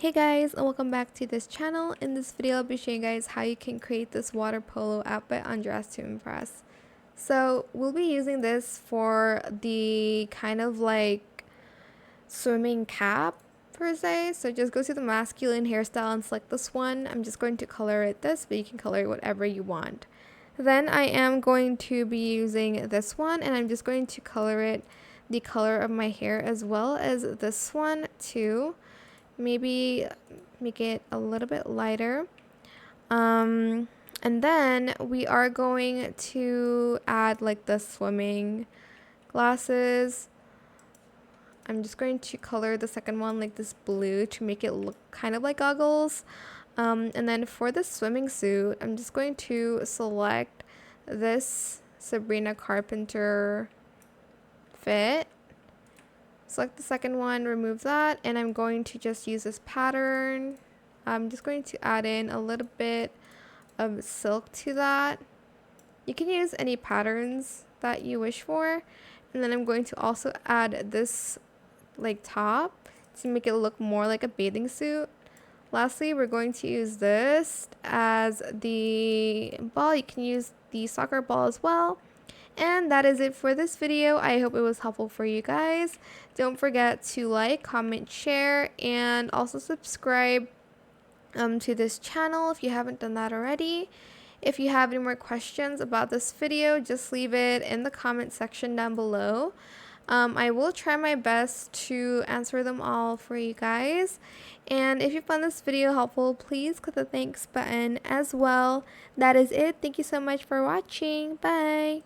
Hey guys, and welcome back to this channel. In this video I'll be showing you guys how you can create this water polo outfit on Dress to Impress. So we'll be using this for the kind of like swimming cap per se. So just go to the masculine hairstyle and select this one. I'm just going to color it this, but you can color it whatever you want. Then I am going to be using this one, and I'm just going to color it the color of my hair as well as this one too. Maybe make it a little bit lighter. And then we are going to add like the swimming glasses. I'm just going to color the second one like this blue to make it look kind of like goggles. And then for the swimming suit, I'm just going to select this Sabrina Carpenter fit. Select the second one, remove that, and I'm going to just use this pattern. I'm just going to add in a little bit of silk to that. You can use any patterns that you wish for. And then I'm going to also add this like top to make it look more like a bathing suit. Lastly, we're going to use this as the ball. You can use the soccer ball as well. And that is it for this video. I hope it was helpful for you guys. Don't forget to like, comment, share, and also subscribe to this channel if you haven't done that already. If you have any more questions about this video, just leave it in the comment section down below. I will try my best to answer them all for you guys. And if you found this video helpful, please click the thanks button as well. That is it. Thank you so much for watching. Bye.